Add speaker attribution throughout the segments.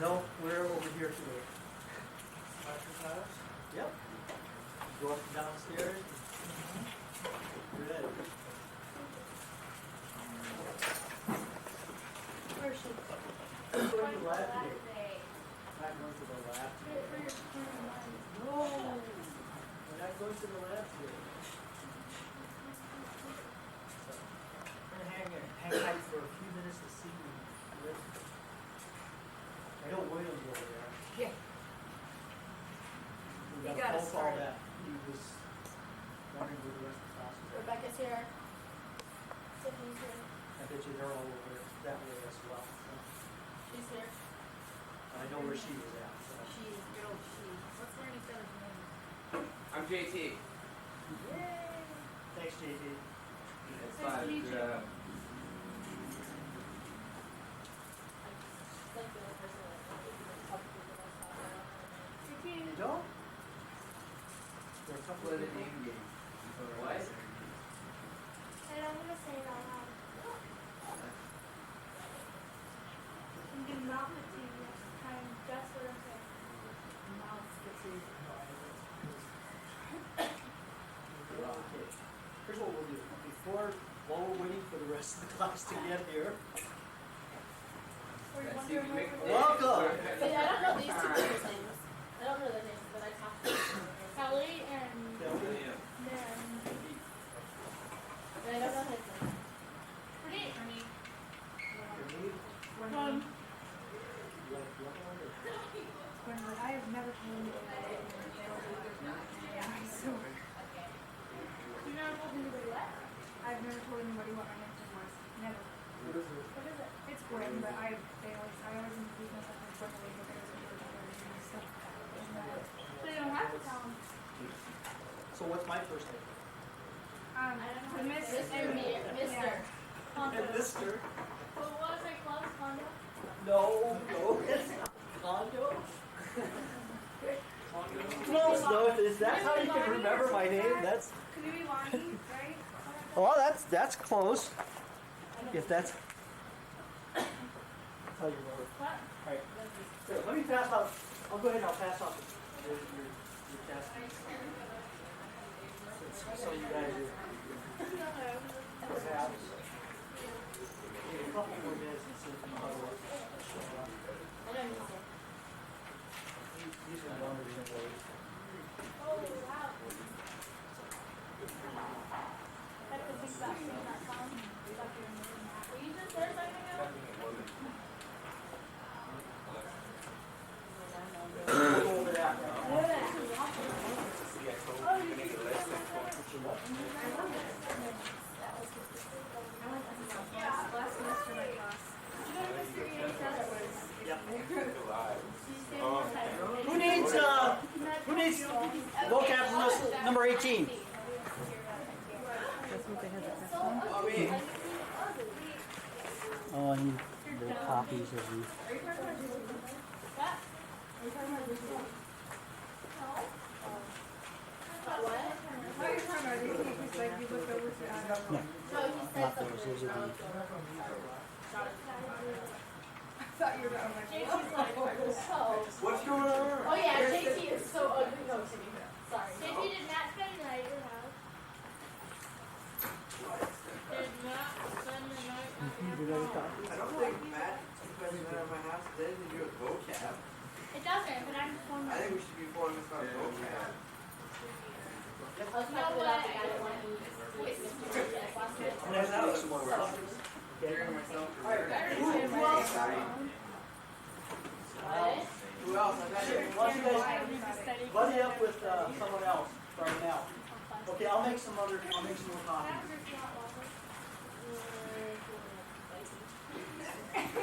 Speaker 1: No, we're over here today. Yep. Go up and downstairs. You're ready.
Speaker 2: Where is she?
Speaker 1: I'm going to the lab today. I'm not going to the lab today. No! We're not going to the lab today. So, I'm going to hang tight for a few minutes to see you. I know William's over there.
Speaker 2: Yeah.
Speaker 1: We
Speaker 2: He
Speaker 1: got
Speaker 2: got
Speaker 1: a
Speaker 2: us
Speaker 1: phone call
Speaker 2: started.
Speaker 1: that he was wondering where the rest of the class was.
Speaker 2: Rebecca's here. Sydney's here.
Speaker 1: I bet you they're all over that way as well. So.
Speaker 2: She's here.
Speaker 1: I know where she was at. So.
Speaker 2: She, good old she. What's Learning Center's name?
Speaker 3: I'm JT.
Speaker 2: Yay!
Speaker 1: Thanks, JD.
Speaker 3: It's
Speaker 2: Nice to meet you.
Speaker 3: fine.
Speaker 2: Like the only person that publicly the most popular.
Speaker 1: You don't? There are a couple of
Speaker 3: What are the
Speaker 1: people.
Speaker 3: name games?
Speaker 2: And
Speaker 3: What?
Speaker 2: I'm going to say it out loud. You do not fatigue next time. That's what I'm saying.
Speaker 1: Mouth fatigue. Okay. Here's what we'll do. While we're waiting for the rest of the class to get here.
Speaker 2: Or you
Speaker 3: Let's
Speaker 2: wonder
Speaker 3: see if we
Speaker 2: what
Speaker 3: make
Speaker 2: we're
Speaker 3: it.
Speaker 1: Welcome!
Speaker 2: Wait, I don't know these two people's names. I don't know their names, but I talked to them. Kelly and
Speaker 3: Yeah.
Speaker 2: then. But I don't know his name. Pretty.
Speaker 1: Your name? You like the other one or-
Speaker 4: I have never told anybody. Yeah, so
Speaker 2: You never told anybody what?
Speaker 4: I've never told anybody what my nickname was. Never.
Speaker 1: What is it?
Speaker 2: What is it?
Speaker 4: It's Gwen, but I always introduce myself as Gwen because I was and stuff.
Speaker 2: So you don't have to tell them.
Speaker 1: So what's my first name?
Speaker 2: I don't know.
Speaker 4: The Miss
Speaker 2: Mr.
Speaker 4: and
Speaker 2: Mr. Condo.
Speaker 1: And Mr.
Speaker 2: What was I close? Condo?
Speaker 1: No, it's not Condo. Close though. Is that how you can remember my name? That's
Speaker 4: Could it be Lonnie, right?
Speaker 1: that's close. If that's how you remember.
Speaker 2: What?
Speaker 1: All right. Here, let me pass out. I'll go ahead and I'll pass out your test. So you guys are perhaps need a couple more minutes and see if you know what show up.
Speaker 2: I don't know.
Speaker 1: These are longer than those.
Speaker 2: Oh, wow. I have to think about saying that song. Were you just there something else?
Speaker 1: We'll go over that.
Speaker 2: Oh, that's too long. Oh, you did Yeah.
Speaker 4: Last semester my class.
Speaker 2: You know Mr. Ian said it was.
Speaker 1: Yep.
Speaker 2: Who
Speaker 1: Who needs vocab list number 18?
Speaker 4: That's what they had at that
Speaker 1: Oh, I need the copies of these.
Speaker 2: Are you talking about what? Are you talking about this one? No. What?
Speaker 4: What are you talking about? These papers like you look over to
Speaker 1: No,
Speaker 2: No, he said
Speaker 1: not
Speaker 2: something.
Speaker 1: those. Those are the.
Speaker 4: I thought you were talking about
Speaker 2: JT's like, so.
Speaker 3: What's going on?
Speaker 2: Oh yeah, JT is so ugly. No, kidding. Sorry. JT did not spend the night at your house. Did not spend the night at your house.
Speaker 3: I don't think Matt spending that at my house did to do with vocab.
Speaker 2: It doesn't, but I'm just wondering.
Speaker 3: I think we should be informing about vocab.
Speaker 2: I was talking about the guy that wanted to voice Mr. Yes last night.
Speaker 1: I'm gonna make some more copies.
Speaker 3: Hearing myself.
Speaker 1: All right. Who else?
Speaker 3: Who else? I got you.
Speaker 1: Why don't you guys buddy up with someone else starting out? Okay, I'll make some more copies.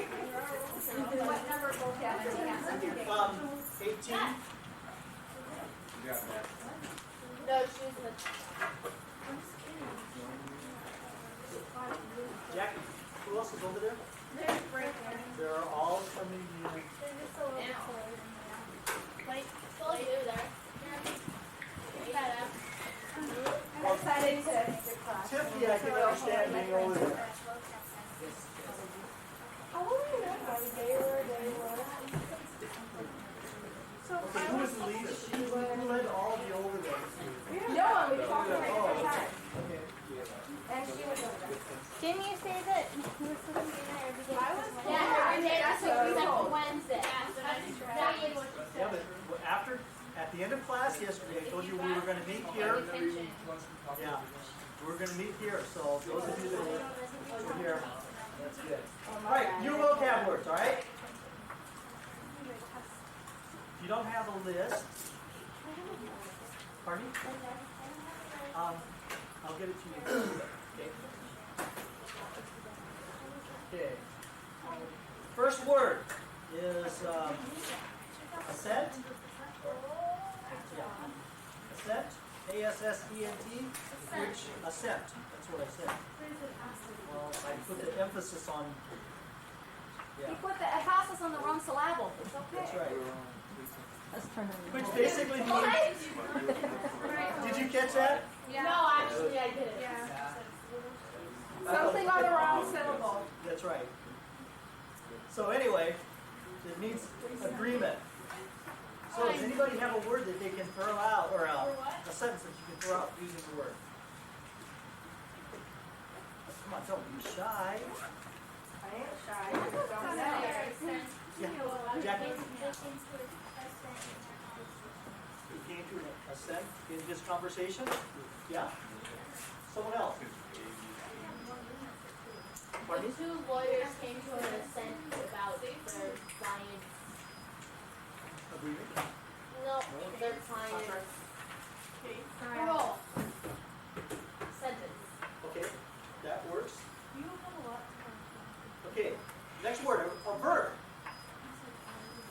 Speaker 4: What number vocab?
Speaker 1: 18.
Speaker 3: You got that.
Speaker 2: No, she's the.
Speaker 1: Jackie, who else is over there?
Speaker 2: There's break there.
Speaker 1: They're all coming in.
Speaker 2: They're just a little bit slower than me. Like, still you there.
Speaker 4: I'm excited to make your class.
Speaker 1: Tiffany, I can understand being over there.
Speaker 2: How old are you now? They were. Didn't you say that he was supposed to be there every day?
Speaker 4: I was
Speaker 2: Yeah,
Speaker 4: told.
Speaker 2: every day
Speaker 4: That's
Speaker 2: except
Speaker 4: what we
Speaker 2: for
Speaker 4: told.
Speaker 2: Wednesday. Exactly what you
Speaker 1: Yeah,
Speaker 2: said.
Speaker 1: but after, at the end of class yesterday, I told you we were gonna meet here. Yeah, we're gonna meet here, so those of you that were here, that's good. All right, new vocab words, all right? If you don't have a list, pardon me? I'll get it to you. Okay. Okay. First word is assent. Yeah. Assent. A-S-S-E-N-T. Which assent. That's what I said. Well, I put the emphasis on. Yeah.
Speaker 2: You put the emphasis on the wrong syllable. It's okay.
Speaker 1: That's right.
Speaker 5: Let's turn it
Speaker 1: Which basically means. Did you catch that?
Speaker 4: Yeah.
Speaker 2: No, actually I didn't.
Speaker 4: Yeah. Something on the wrong syllable.
Speaker 1: That's right. So anyway, it means agreement. So does anybody have a word that they can throw out, or a sentence that you can throw out using the word? Come on, don't be shy.
Speaker 4: I ain't shy. I just don't know.
Speaker 1: Yeah, Jackie. You came to an assent in this conversation? Yeah. Someone else? Pardon me?
Speaker 2: The two lawyers came to an assent about their client's,
Speaker 1: Agreement?
Speaker 2: no, their client's parole sentence.
Speaker 1: Okay, that works.
Speaker 2: You have a lot to
Speaker 1: Okay, next word, a verb,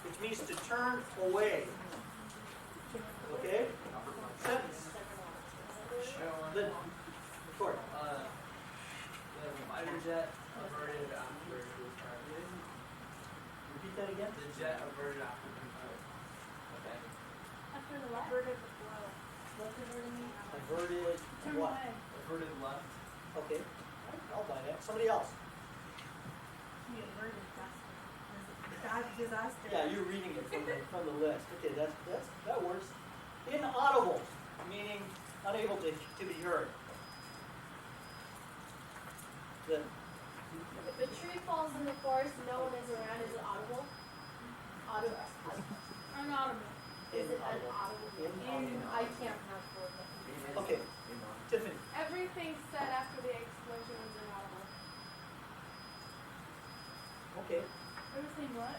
Speaker 1: which means to turn away. Okay? Sentence. Lynn, record.
Speaker 3: The fighter jet averted after it was targeted.
Speaker 1: Repeat that again.
Speaker 3: The jet averted after it was targeted. Okay.
Speaker 2: After the what? Averted the blow. What's averted mean?
Speaker 1: Averted what?
Speaker 3: Averted left.
Speaker 1: Okay, I'll buy that. Somebody else.
Speaker 4: Disaster.
Speaker 1: Yeah, you're reading it from the list. Okay, that works. Inaudible, meaning unable to be heard. Then
Speaker 2: If a tree falls in the forest, no one is around, is it audible? Audible. Unaudible. Is it unaudible? I can't pronounce the word.
Speaker 1: okay, Tiffany.
Speaker 4: Everything said after the explosion was inaudible.
Speaker 1: Okay,
Speaker 4: Everything what?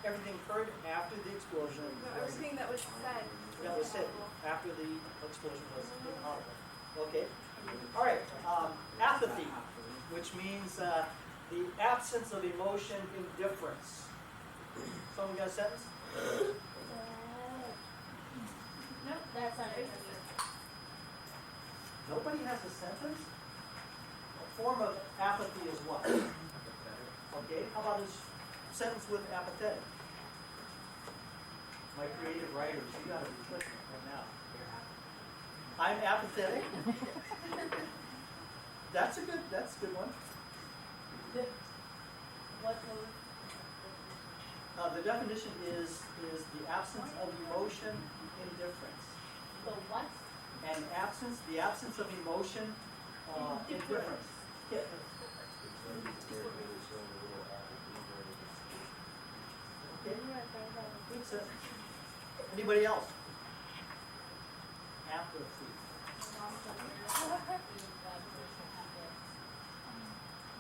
Speaker 1: everything occurred after the explosion.
Speaker 4: No, everything that was said.
Speaker 1: That was said after the explosion was inaudible. Okay. All right. Apathy, which means the absence of emotion, indifference. Someone got a sentence?
Speaker 2: Nope, that's not it.
Speaker 1: Nobody has a sentence? A form of apathy is what? Okay. How about a sentence with apathetic? My creative writers, you gotta be clicking right now. I'm apathetic. That's a good one.
Speaker 2: What was
Speaker 1: The definition is the absence of emotion, indifference.
Speaker 2: the what?
Speaker 1: The absence of emotion, indifference. Yeah. Okay. Good sentence. Anybody else? Apathy.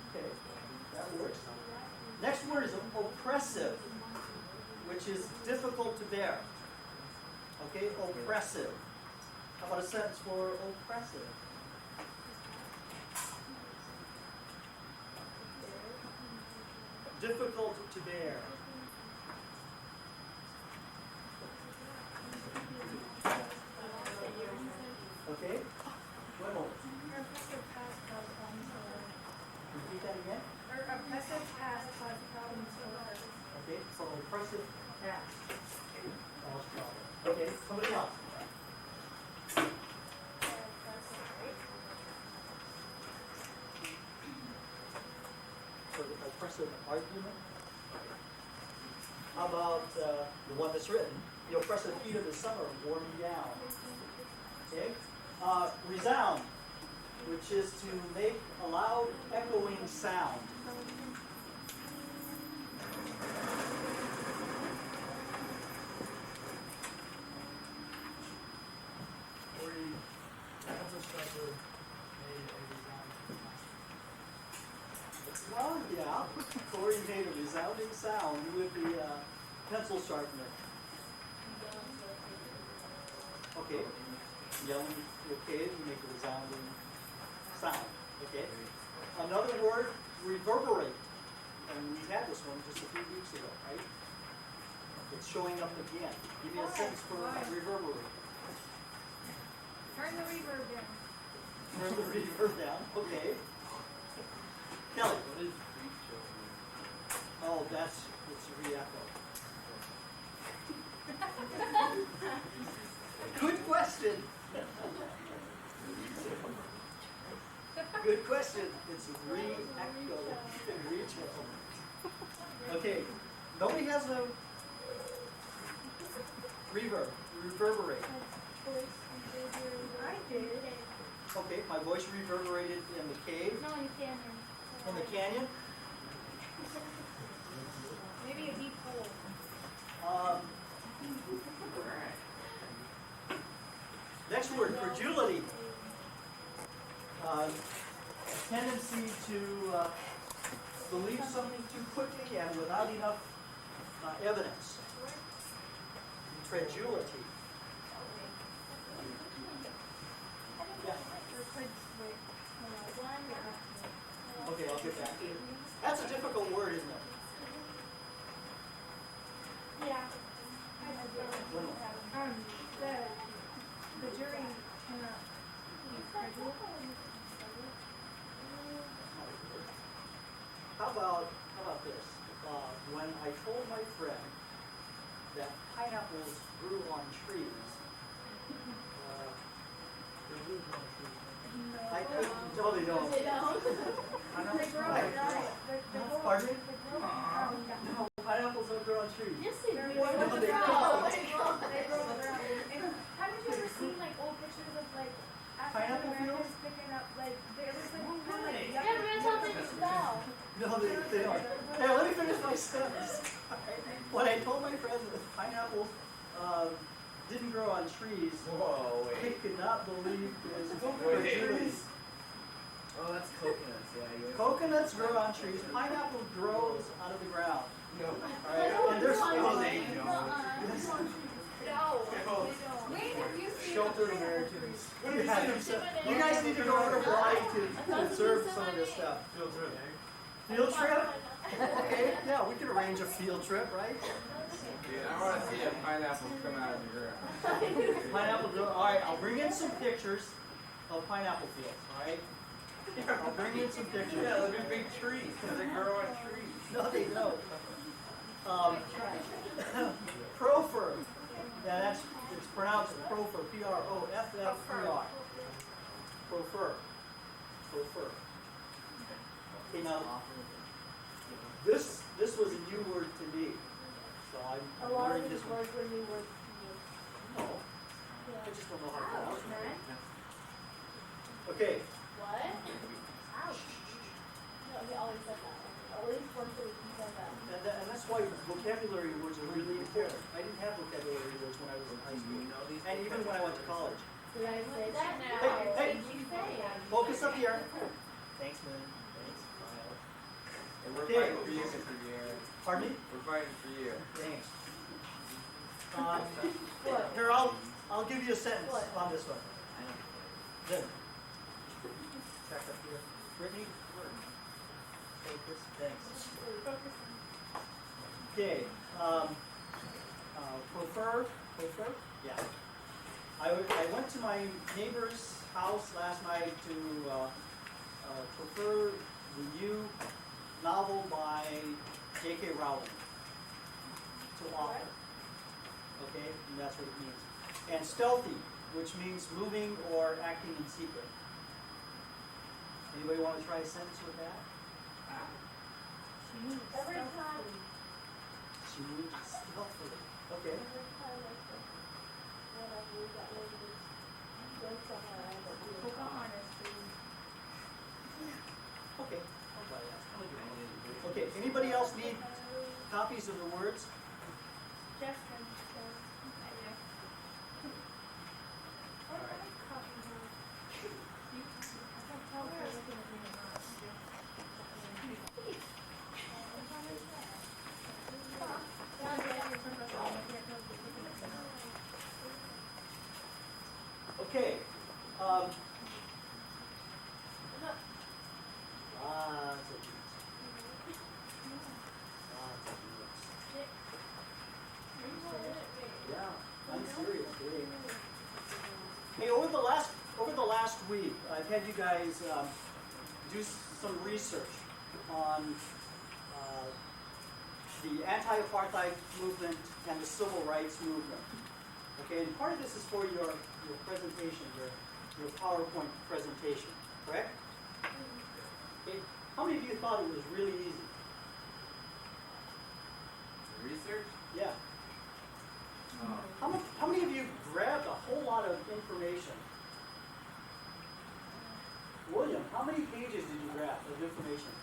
Speaker 1: Okay, that works. Next word is oppressive, which is difficult to bear. Okay, oppressive. How about a sentence for oppressive? Difficult to bear. Okay? One moment. Repeat that again.
Speaker 4: Oppressive past caused problems for others.
Speaker 1: Okay, so oppressive past. Cause problem. Okay, somebody else. So the oppressive argument. How about the one that's written? The oppressive heat of the summer wore me down. Okay? Resound. which is to make a loud echoing sound. Well, yeah, Corey made a resounding sound with the pencil sharpener. Okay, yelling, okay, you make a resounding sound. Okay. Another word, reverberate. And we had this one just a few weeks ago, right? It's showing up again. Give me a sentence for reverberate.
Speaker 4: Turn the reverb down.
Speaker 1: Turn the reverb down. Okay. Kelly.
Speaker 3: What is pre-show?
Speaker 1: Oh, it's a re-echo. Good question. Good question. It's re-echo. Re-echo. Okay. Nobody has a reverberate.
Speaker 4: I did.
Speaker 1: Okay, my voice reverberated in the cave,
Speaker 2: No, you can't.
Speaker 1: in the canyon.
Speaker 4: Maybe a deep hole.
Speaker 1: Next word, credulity. A tendency to believe something too quickly and without enough evidence. Credulity. Yeah. Okay, I'll get back to you. That's a difficult word, isn't it?
Speaker 2: Yeah.
Speaker 1: One more.
Speaker 4: The jury cannot be credulous.
Speaker 1: How about this? When I told my friend that pineapples grew on trees, I couldn't. No, they don't.
Speaker 2: They don't.
Speaker 4: They grow
Speaker 1: Right. Pardon me? No, pineapples don't grow on trees.
Speaker 2: Yes, they do.
Speaker 1: No, they
Speaker 4: They
Speaker 1: don't.
Speaker 4: grow around. And haven't you ever seen like old pictures of like African
Speaker 1: Pineapple
Speaker 4: Americans
Speaker 1: fields?
Speaker 4: picking up like there was like kind of like
Speaker 2: Yeah, but that's how they spell.
Speaker 1: No, they don't. Hey, let me finish my sentence. When I told my friend that pineapples didn't grow on trees,
Speaker 3: Whoa,
Speaker 1: they could not believe his
Speaker 3: Wait.
Speaker 1: credulity.
Speaker 3: Oh, that's coconuts, yeah.
Speaker 1: Coconuts grow on trees. Pineapple grows out of the ground.
Speaker 3: No.
Speaker 1: All right, and they're
Speaker 3: Oh, they
Speaker 1: still
Speaker 3: don't.
Speaker 2: No,
Speaker 4: Wait, have you seen
Speaker 1: sheltered
Speaker 4: a pineapple
Speaker 1: Americans.
Speaker 4: tree?
Speaker 1: You guys need to go over to Hawaii to observe some of this stuff. Field trip? Okay, yeah, we could arrange a field trip, right?
Speaker 3: Dude, I want to see a pineapple come out of the ground.
Speaker 1: Pineapple, all right, I'll bring in some pictures of pineapple fields, all right? I'll bring in some pictures.
Speaker 3: Yeah, those are big trees, because they grow on trees.
Speaker 1: No, they don't. Proffer. Yeah, it's pronounced proffer, P-R-O-F-F-E-R. Proffer. Proffer. Okay, now, this was a new word to me, so I'm
Speaker 2: a lot of
Speaker 1: learning
Speaker 2: these
Speaker 1: this one.
Speaker 2: words were new words to me.
Speaker 1: No, I just don't know how to pronounce
Speaker 2: Ouch, man.
Speaker 1: it. Okay,
Speaker 2: What? Ouch. No, he always said that. At least once a week he said that.
Speaker 1: and that's why vocabulary words are really important. I didn't have vocabulary words when I was in high school, and even when I went to college.
Speaker 2: Did I say that now?
Speaker 1: Hey,
Speaker 2: What did you say?
Speaker 1: Focus up here. Thanks, man. Thanks, Kyle.
Speaker 3: And we're
Speaker 1: Okay.
Speaker 3: fighting for you, Mr. Guerrero.
Speaker 1: Pardon me?
Speaker 3: We're fighting for you.
Speaker 1: Thanks.
Speaker 2: What?
Speaker 1: Here, I'll give you a sentence
Speaker 2: What?
Speaker 1: on this one. Good. Check up here. Brittany? Focus. Thanks. Okay. Prefer? Yeah. I went to my neighbor's house last night to prefer the new novel by J.K. Rowling to author. Okay, and that's what it means. And stealthy, which means moving or acting in secret. Anybody want to try a sentence with that?
Speaker 2: Every time.
Speaker 1: She moved stealthily. Okay.
Speaker 2: Every time I said, whenever we got ready to go somewhere, I would do it.
Speaker 4: Pocahontas, please.
Speaker 1: Anybody else need copies of the words?
Speaker 2: Justin.
Speaker 1: Okay. Lots of these. Lots of these. Yeah, I'm serious, really. Hey, over the last week, I've had you guys do some research on the anti-apartheid movement and the civil rights movement. Okay, and part of this is for your presentation, your PowerPoint presentation, correct? Okay. How many of you thought it was really easy?
Speaker 3: Research?
Speaker 1: Yeah. How many of you grabbed a whole lot of information? William, how many pages did you grab of information?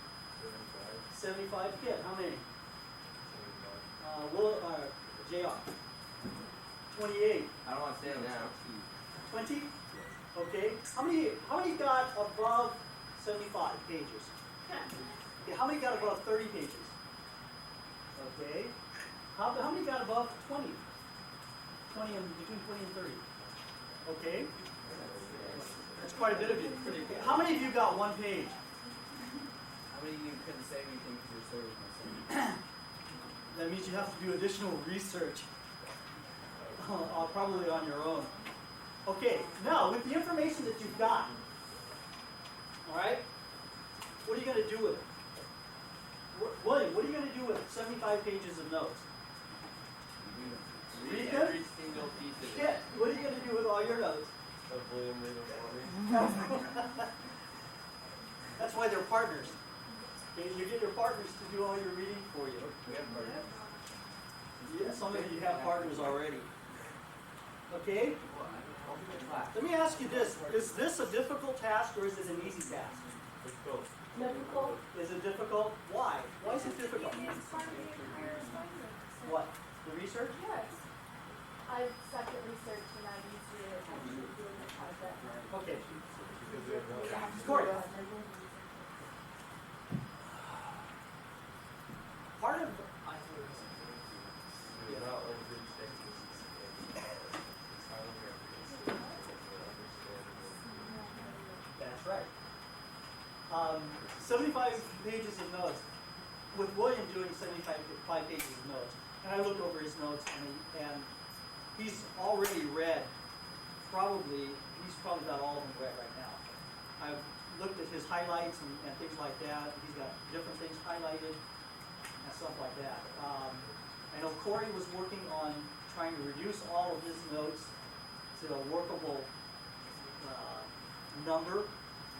Speaker 1: 75. Kid, how many? JR. 28.
Speaker 3: I don't want to say it now.
Speaker 1: 20? Okay. How many got above 75 pages? Okay, how many got above 30 pages? Okay. How many got above 20? 20 and between 20 and 30. Okay. That's quite a bit of you. How many of you got one page?
Speaker 3: How many of you couldn't say anything because your server was missing?
Speaker 1: That means you have to do additional research. Probably on your own. Okay, now with the information that you've got, all right, what are you going to do with it? William, what are you going to do with 75 pages of notes?
Speaker 3: Read
Speaker 1: them?
Speaker 3: every single piece of it.
Speaker 1: Kit, what are you going to do with all your notes?
Speaker 3: Of William read them for me.
Speaker 1: That's why they're partners. Okay, you get your partners to do all your reading for you.
Speaker 3: We have partners.
Speaker 1: Yeah, some of you have partners already. Okay?
Speaker 3: I'll do the class.
Speaker 1: Let me ask you this. Is this a difficult task or is it an easy task?
Speaker 3: Let's go.
Speaker 2: Difficult.
Speaker 1: Is it difficult? Why? Why is it difficult? What? The research?
Speaker 2: Yes. I've second research and I'm easier actually doing the project.
Speaker 1: Okay.
Speaker 3: Because we have no
Speaker 1: Corey. Part of
Speaker 3: We're not overtaking. It's highly recommended.
Speaker 1: That's right. 75 pages of notes. With William doing 75 pages of notes, and I looked over his notes, and he's already read, he's probably got all of them read right now. I've looked at his highlights and things like that. He's got different things highlighted and stuff like that. I know Corey was working on trying to reduce all of his notes to a workable number.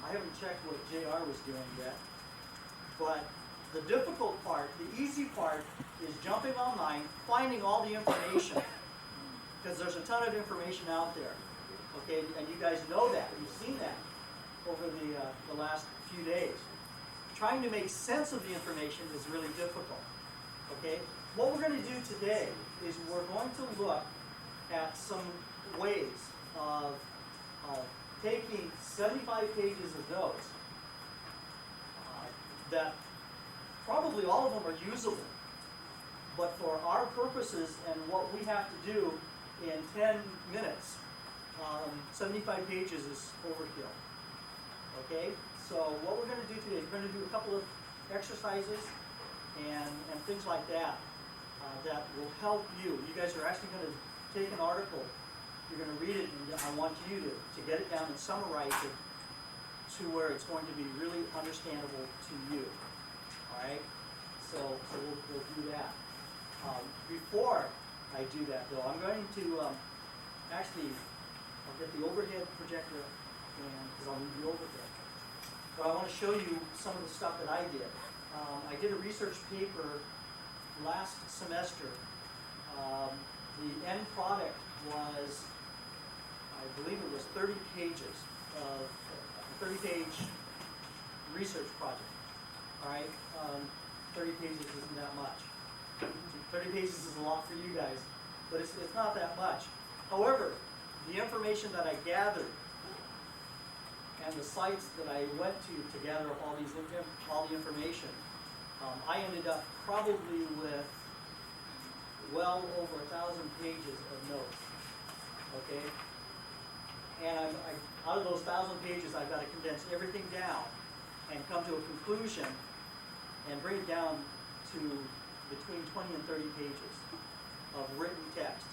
Speaker 1: I haven't checked what JR was doing yet. But the difficult part, the easy part, is jumping online, finding all the information. Because there's a ton of information out there. Okay, and you guys know that. You've seen that over the last few days. Trying to make sense of the information is really difficult. Okay? What we're going to do today is we're going to look at some ways of taking 75 pages of notes that probably all of them are usable, but for our purposes and what we have to do in 10 minutes, 75 pages is overkill. Okay? So what we're going to do today is we're going to do a couple of exercises and things like that that will help you. You guys are actually going to take an article, you're going to read it, and I want you to get it down and summarize it to where it's going to be really understandable to you. All right? So we'll do that. Before I do that, though, I'm going to I'll get the overhead projector, and because I'll need the overhead. But I want to show you some of the stuff that I did. I did a research paper last semester. The end product was, I believe it was 30 pages of a 30-page research project. All right, 30 pages isn't that much. 30 pages is a lot for you guys, but it's not that much. However, the information that I gathered and the sites that I went to gather all the information, I ended up probably with well over 1,000 pages of notes. Okay, and out of those 1,000 pages, I've got to condense everything down and come to a conclusion and bring it down to between 20 and 30 pages of written text.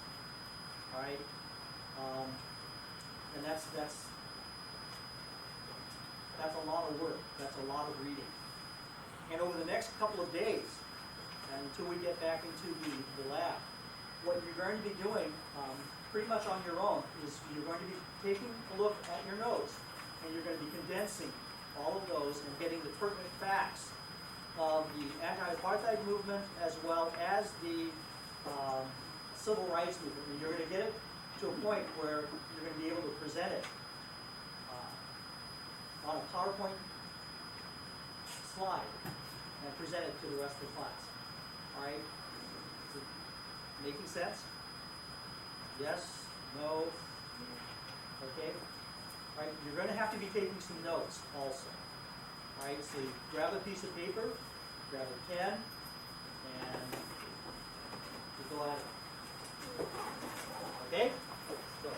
Speaker 1: All right, and that's a lot of work. That's a lot of reading. And over the next couple of days, and until we get back into the lab, what you're going to be doing pretty much on your own is you're going to be taking a look at your notes, and you're going to be condensing all of those and getting the pertinent facts of the anti-apartheid movement as well as the civil rights movement. And you're going to get it to a point where you're going to be able to present it on a PowerPoint slide and present it to the rest of the class. All right? Is it making sense? Yes? No? Okay? All right, you're going to have to be taking some notes also. All right, so you grab a piece of paper, grab a pen, and you go at it. Okay? So.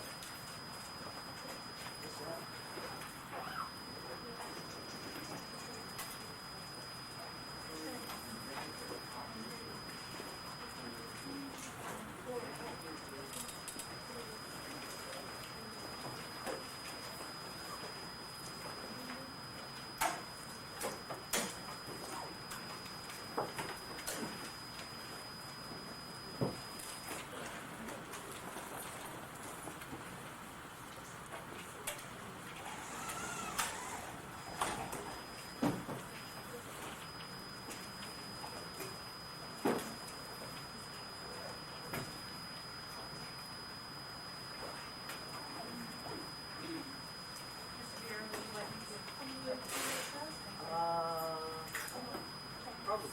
Speaker 1: Probably.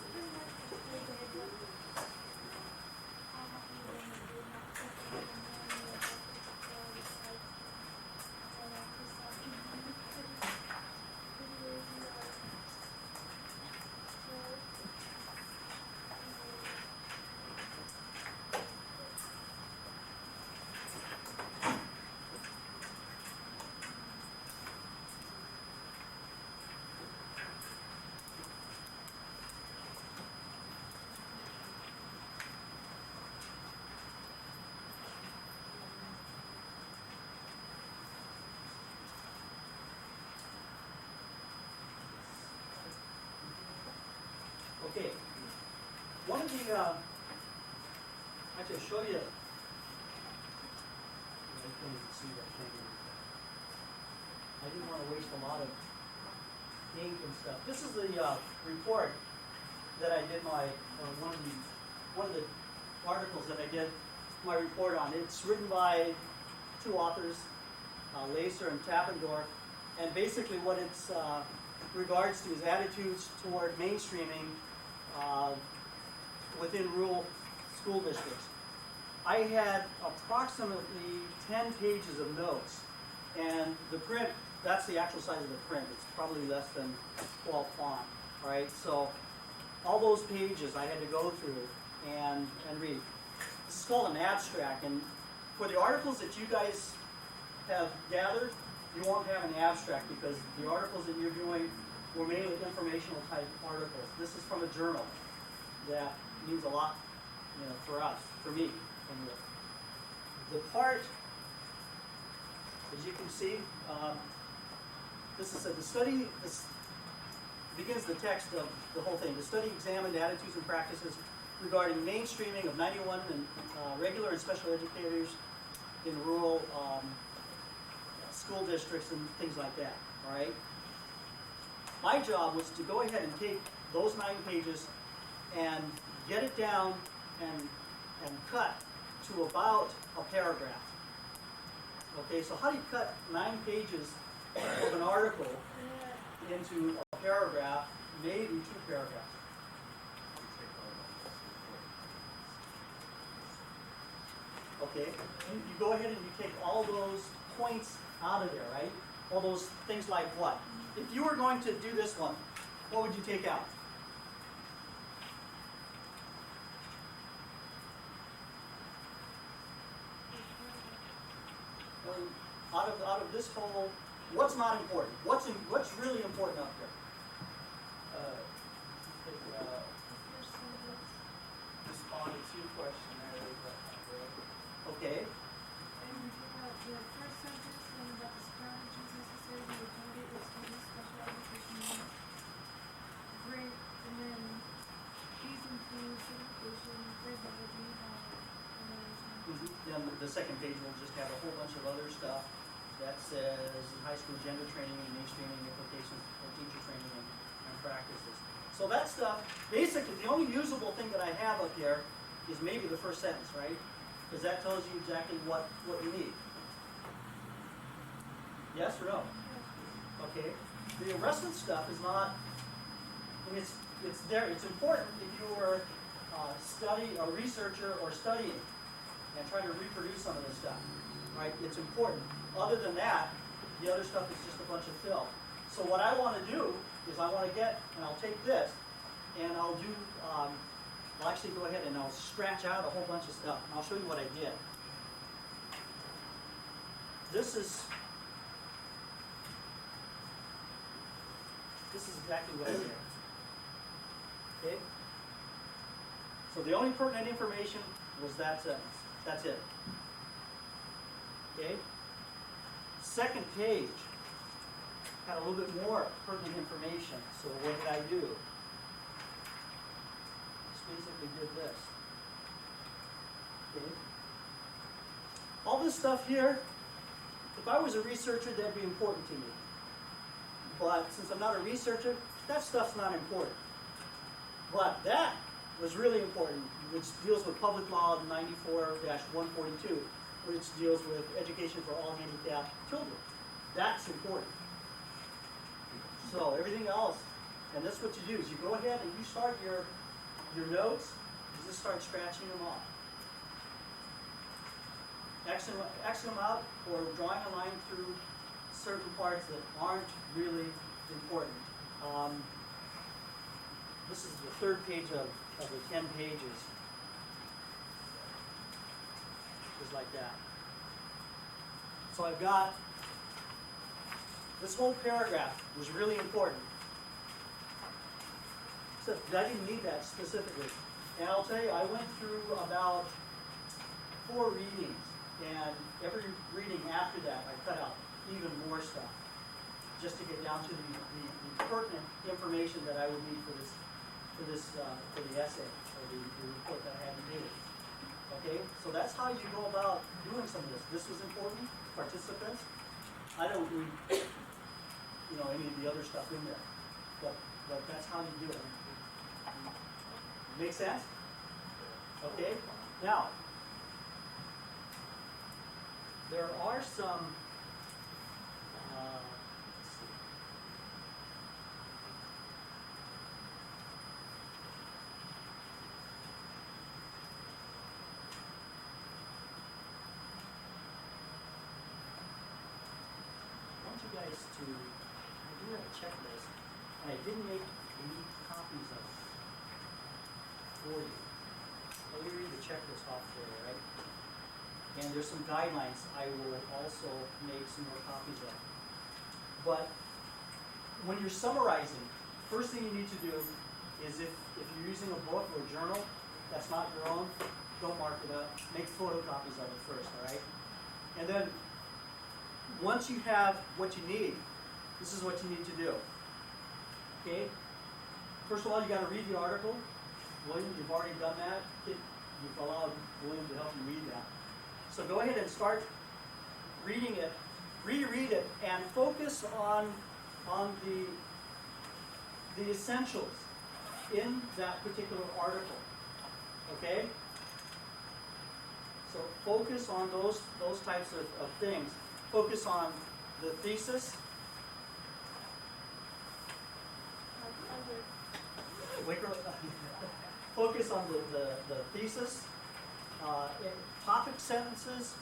Speaker 1: Okay, one of the, actually I'll show you, I can't even see that thing. I didn't want to waste a lot of ink and stuff. This is the report that I did one of the articles that I did my report on. It's written by two authors, Lacer and Tappendorf, and basically what it's regards to is attitudes toward mainstreaming within rural school districts. I had approximately 10 pages of notes, and the print, that's the actual size of the print. It's probably less than 12 font, right? So all those pages I had to go through and read. This is called an abstract, and for the articles that you guys have gathered, you won't have an abstract because the articles that you're doing were mainly informational type articles. This is from a journal that means a lot, for us, for me. Anyway. The part, as you can see, this begins the text of the whole thing. The study examined attitudes and practices regarding mainstreaming of 91 and regular and special educators in rural school districts and things like that. All right. My job was to go ahead and take those 9 pages and get it down and cut to about a paragraph. Okay, so how do you cut 9 pages of an article into a paragraph, maybe 2 paragraphs? Okay? And you go ahead and you take all those points out of there, right? All those things like what? If you were going to do this one, what would you take out? Well, out of this whole, what's not important? What's really important up here?
Speaker 3: Responded to questionnaire.
Speaker 1: Okay.
Speaker 4: And we take out the first sentence and about the strategies necessary to accommodate with students' special education needs. Great, and then these include certification, pedagogy,
Speaker 1: Then the second page will just have a whole bunch of other stuff that says high school gender training and mainstreaming implications for teacher training and practices. So that stuff, basically, the only usable thing that I have up here is maybe the first sentence, right? Because that tells you exactly what you need. Yes or no? Okay. The rest of the stuff is not, I mean, it's there. It's important if you were a researcher or studying and try to reproduce some of this stuff, right? It's important. Other than that, the other stuff is just a bunch of fill. So what I want to do is I want to get, and I'll take this, and I'll do, I'll actually go ahead and I'll scratch out a whole bunch of stuff. And I'll show you what I did. This is exactly what I did. Okay? So the only pertinent information was that sentence. That's it. Okay? Second page had a little bit more pertinent information. So what did I do? Just basically did this. Okay? All this stuff here, if I was a researcher, that'd be important to me. But since I'm not a researcher, that stuff's not important. But that was really important, which deals with Public Law 94-142, which deals with education for all handicapped children. That's important. So everything else, and that's what you do, is you go ahead and you start your notes, you just start scratching them off. Xing them out or drawing a line through certain parts that aren't really important. This is the third page of the 10 pages. Just like that. So I've got this whole paragraph was really important. So I didn't need that specifically. And I'll tell you, I went through about 4 readings, and every reading after that, I cut out even more stuff, just to get down to the pertinent information that I would need for the essay or the report that I had to do. Okay, so that's how you go about doing some of this. This was important. Participants. I don't read, any of the other stuff in there, but that's how you do it. Make sense? Okay. Now, there are some. Let's see. I want you guys to, I do have a checklist, and I didn't make neat copies of it for you. Let me read the checklist off for you, right? And there's some guidelines I will also make some more copies of. But when you're summarizing, first thing you need to do is if you're using a book or a journal that's not your own, don't mark it up. Make photocopies of it first, all right? And then once you have what you need, this is what you need to do. Okay? First of all, you got to read the article. William, you've already done that. You've allowed William to help you read that. So go ahead and start reading it, reread it, and focus on the essentials in that particular article. Okay? So focus on those types of things. Focus on the thesis. Focus on the thesis. topic sentences,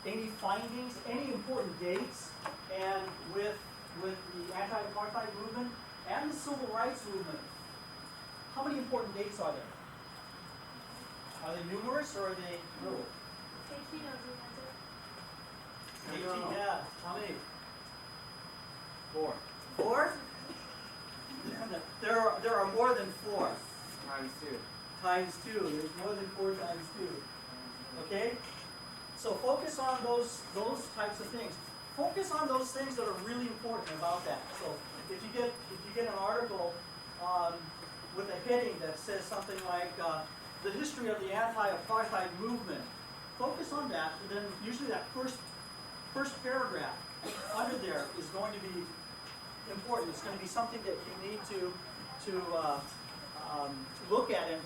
Speaker 1: any findings, any important dates, and with the anti-apartheid movement and the civil rights movement, how many important dates are there? Are they numerous or are they little?
Speaker 2: KT knows the answer.
Speaker 1: 18, yeah. How many?
Speaker 3: 4
Speaker 1: 4? There are more than 4.
Speaker 3: times 2.
Speaker 1: Times 2. There's more than 4 times 2. Okay? So focus on those types of things. Focus on those things that are really important about that. So if you get an article with a heading that says something like the history of the anti-apartheid movement, focus on that, and then usually that first paragraph under there is going to be important. It's going to be something that you need to look at and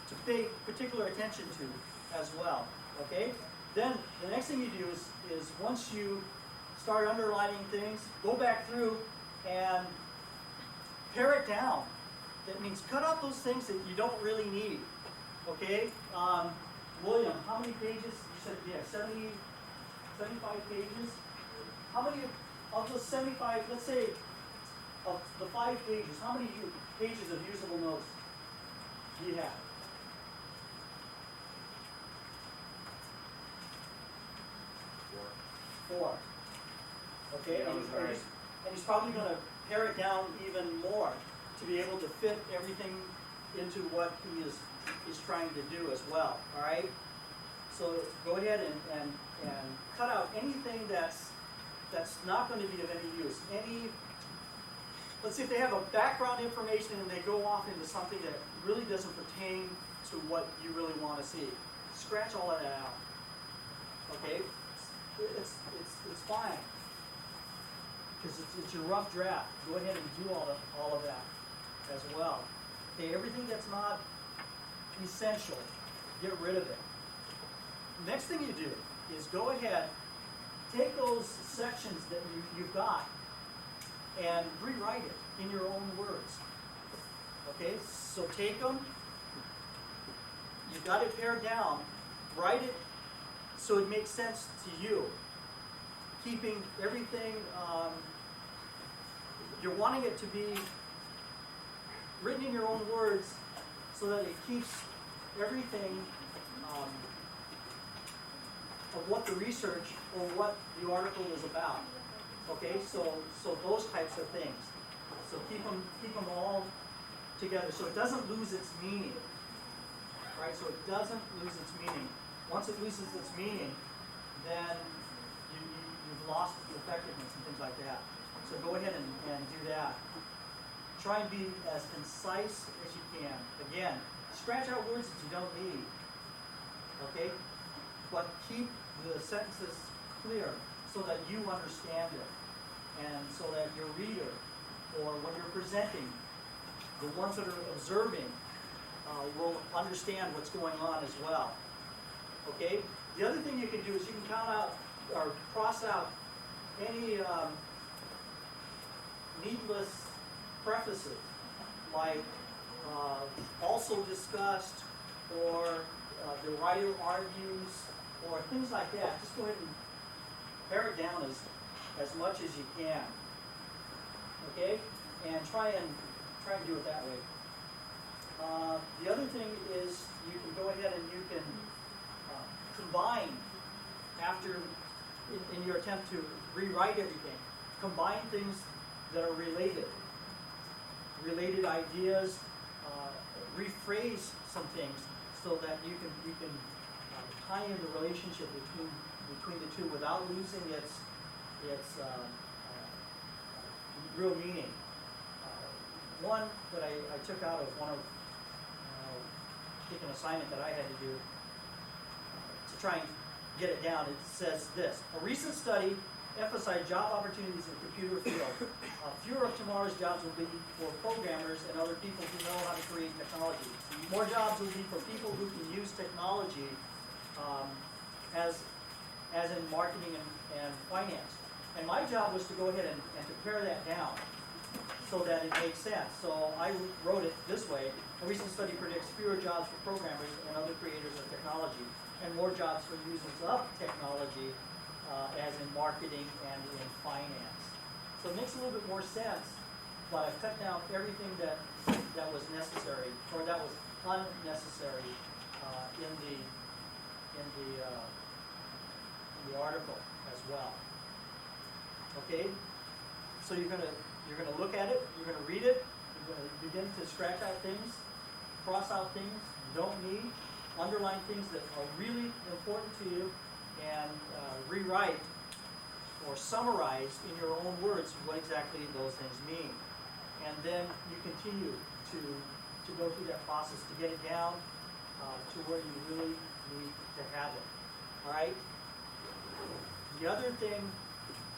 Speaker 1: to pay particular attention to as well. Okay? Then the next thing you do is once you start underlining things, go back through and pare it down. That means cut out those things that you don't really need. Okay? William, how many pages? You said, yeah, 75 pages. How many of those 75, let's say, of the 5 pages, how many pages of usable notes do you have? 4. Okay, and he's probably going to pare it down even more to be able to fit everything into what he is trying to do as well. All right. So go ahead and cut out anything that's not going to be of any use. Let's see if they have a background information and they go off into something that really doesn't pertain to what you really want to see. Scratch all of that out. Okay. It's fine because it's your rough draft. Go ahead and do all of that as well. Okay, everything that's not essential, get rid of it. Next thing you do is go ahead, take those sections that you've got and rewrite it in your own words. Okay, so take them. You've got it pared down. Write it so it makes sense to you. Keeping everything, you're wanting it to be written in your own words so that it keeps everything of what the research or what the article is about. Okay, so those types of things. So keep them all together so it doesn't lose its meaning. Right, so it doesn't lose its meaning. Once it loses its meaning, then you've lost the effectiveness and things like that. So go ahead and do that. Try and be as concise as you can. Again, scratch out words that you don't need. Okay? But keep the sentences clear so that you understand it. And so that your reader, or when you're presenting, the ones that are observing, will understand what's going on as well. Okay? The other thing you can do is you can count out or cross out any needless prefaces, like also discussed, or the writer argues, or things like that. Just go ahead and pare it down as much as you can. Okay? And try and do it that way. The other thing is you can go ahead and you can combine after in your attempt to rewrite everything. Combine things that are related ideas. Rephrase some things so that you can tie in the relationship between the two without losing its real meaning. One that I took out of one of an assignment that I had to do to try and get it down. It says this: a recent study emphasized job opportunities in the computer field. Fewer of tomorrow's jobs will be for programmers and other people who know how to create technology. More jobs will be for people who can use technology as in marketing and finance. And my job was to go ahead and to pare that down so that it makes sense. So I wrote it this way: a recent study predicts fewer jobs for programmers and other creators of technology, and more jobs for users of technology, as in marketing and in finance. So it makes a little bit more sense, but I've cut down everything that was necessary, or that was unnecessary, in the article as well. Okay? So you're gonna look at it, you're gonna read it, you're gonna begin to scratch out things, cross out things you don't need, underline things that are really important to you, and rewrite or summarize in your own words what exactly those things mean. And then you continue to go through that process to get it down to where you really need to have it. All right? The other thing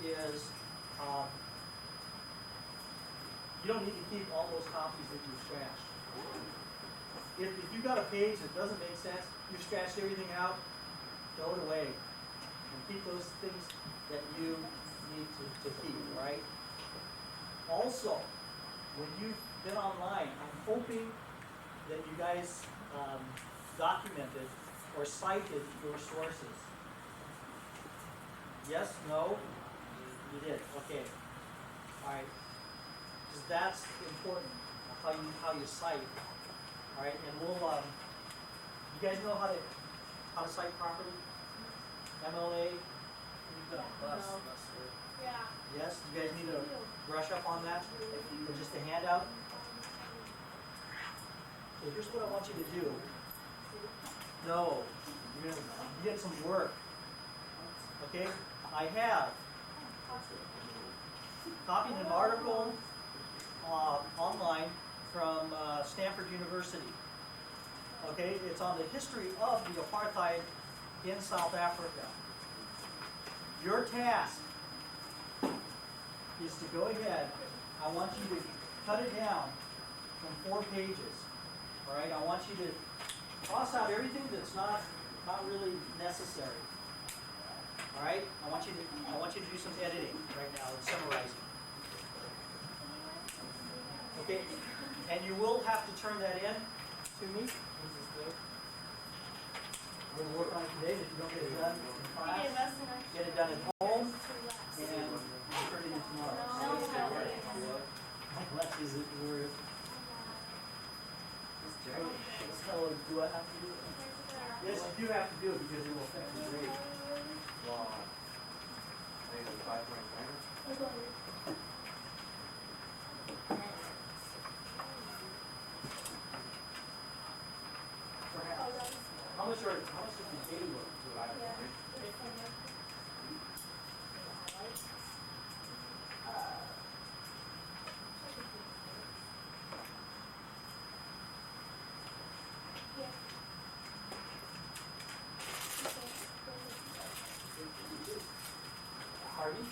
Speaker 1: is, you don't need to keep all those copies that you scratched. If you got a page that doesn't make sense, you scratched everything out, throw it away. And keep those things that you need to keep, right? Also, when you've been online, I'm hoping that you guys documented or cited your sources. Yes? No? You did. Okay. All right. Because that's important. How you cite. All right. And we'll. You guys know how to cite properly? MLA.
Speaker 3: You've got a bus, Buster.
Speaker 2: Yeah.
Speaker 1: Yes. You guys need to brush up on that. Or just a handout. So here's what I want you to do. No. You're gonna get some work. Okay. I have copied an article online from Stanford University. Okay, it's on the history of the apartheid in South Africa. Your task is to go ahead. I want you to cut it down from 4 pages. All right, I want you to cross out everything that's not really necessary. All right, I want you to do some editing right now and summarizing. Okay, and you will have to turn that in to me. We're going to work on it today. If you don't get it done in class, get it done at home, and we'll turn it in tomorrow. Let's use it.
Speaker 3: Do I have to do it?
Speaker 1: Yes, you do have to do it because it will affect your grade.
Speaker 6: Wow. I think it's 5.9.
Speaker 1: Perhaps. How much does the day work? Pardon?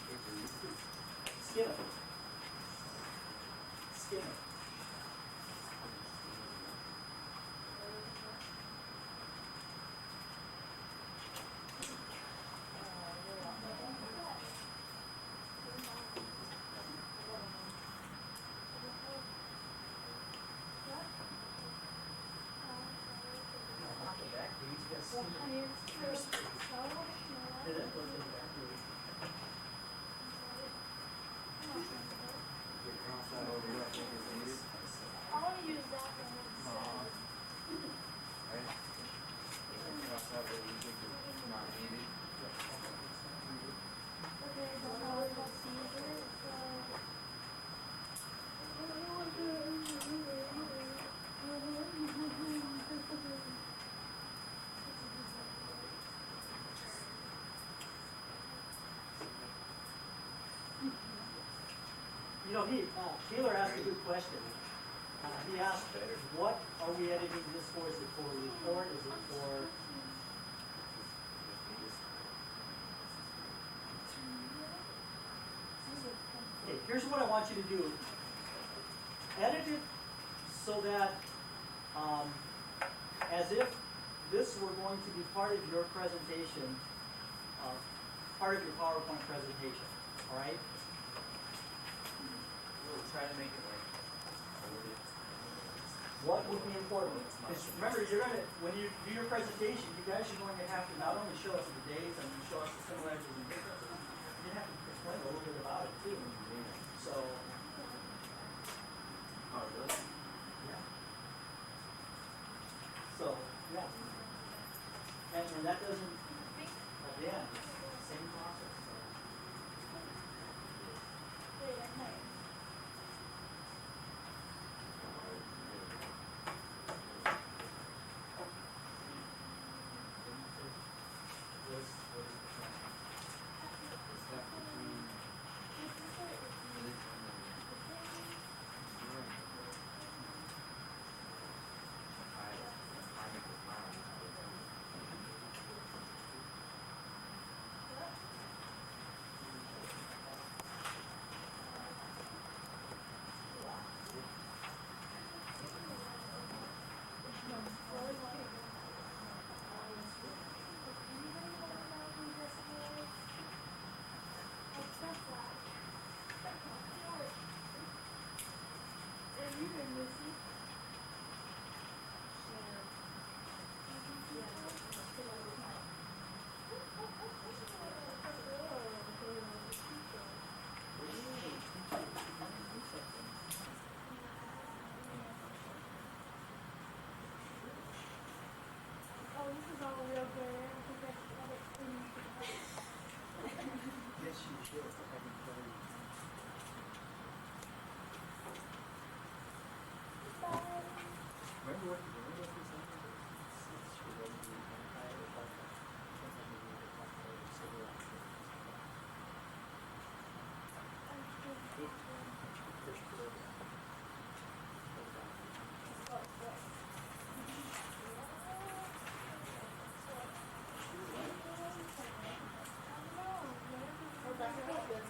Speaker 1: Skin it. Skin it.
Speaker 2: I want to use that one instead. Okay, so now it's about Caesar,
Speaker 1: You know, Taylor asked a good question. He asked, what are we editing this for? Is it for a report? Is it for... Okay, here's what I want you to do. Edit it so that, as if this were going to be part of your presentation, part of your PowerPoint presentation, all right?
Speaker 3: We'll try to make it like
Speaker 1: what would be important? Because remember, you're gonna, when you do your presentation, you guys are going to have to not only show us the dates and show us the similarities and differences, you have to explain a little bit about it too. So,
Speaker 6: Oh, really?
Speaker 1: yeah. So, yeah. And that doesn't, again, same process. So. Yes, you should. Remember what you said?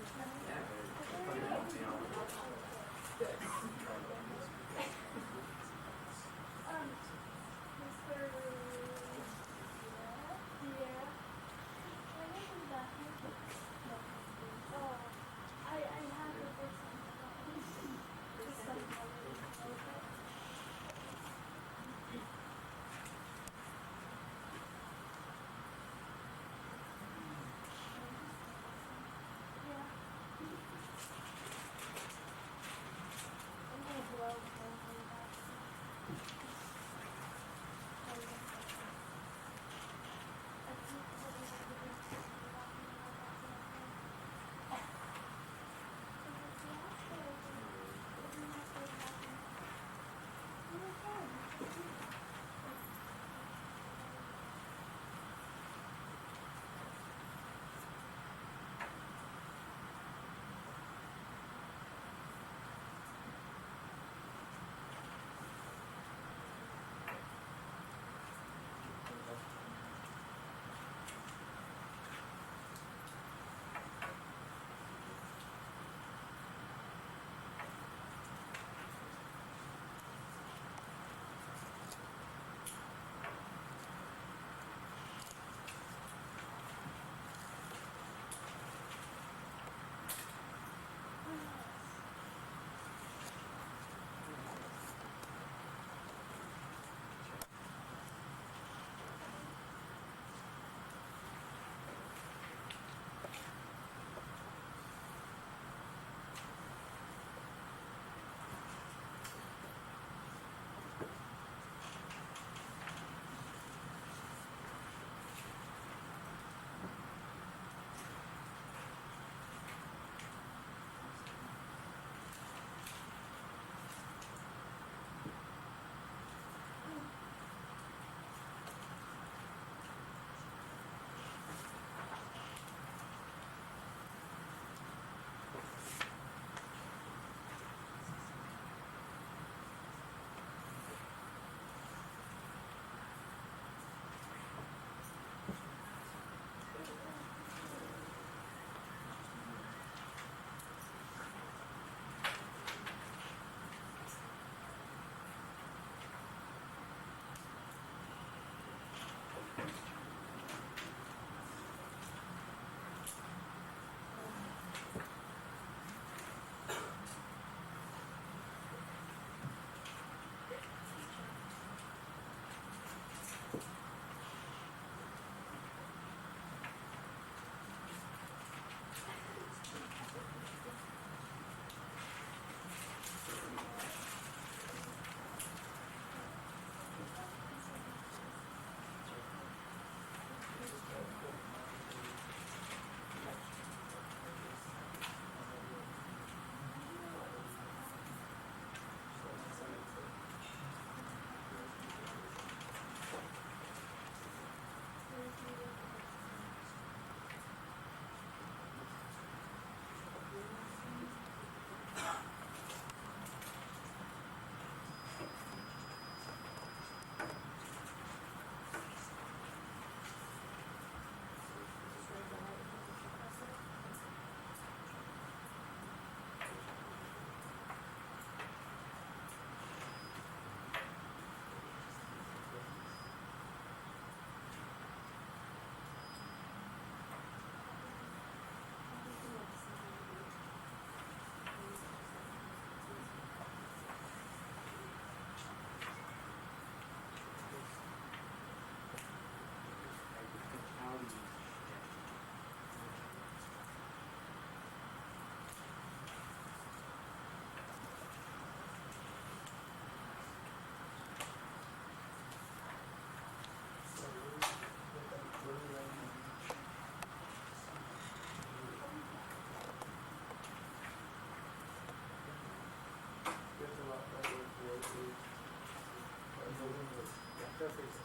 Speaker 1: Paraphrase.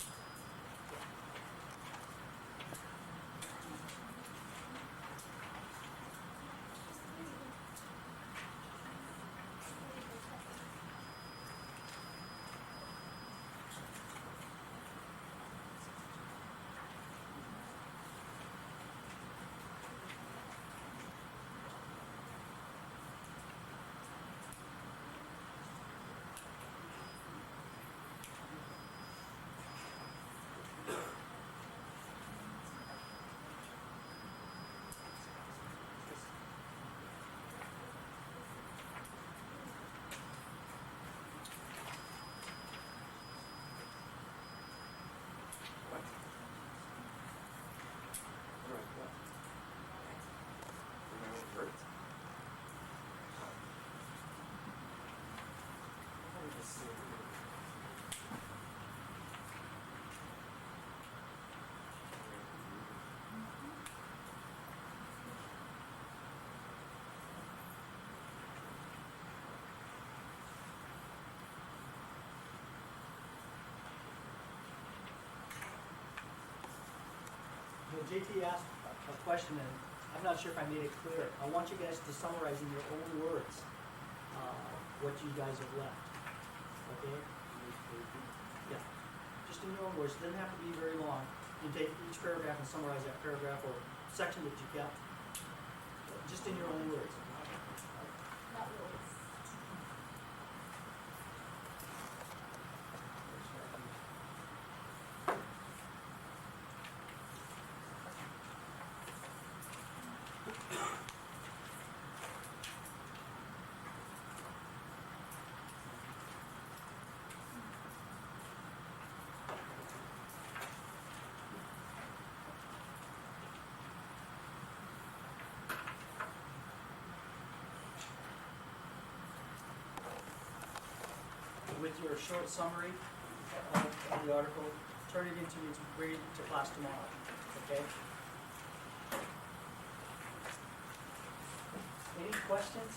Speaker 1: JT asked a question, and I'm not sure if I made it clear. I want you guys to summarize in your own words what you guys have left. Okay? Yeah. Just in your own words. It doesn't have to be very long. You can take each paragraph and summarize that paragraph or section that you kept. Just in your own words.
Speaker 2: Not really.
Speaker 1: With your short summary of the article, turn it into, bring it to class tomorrow, okay? Any questions?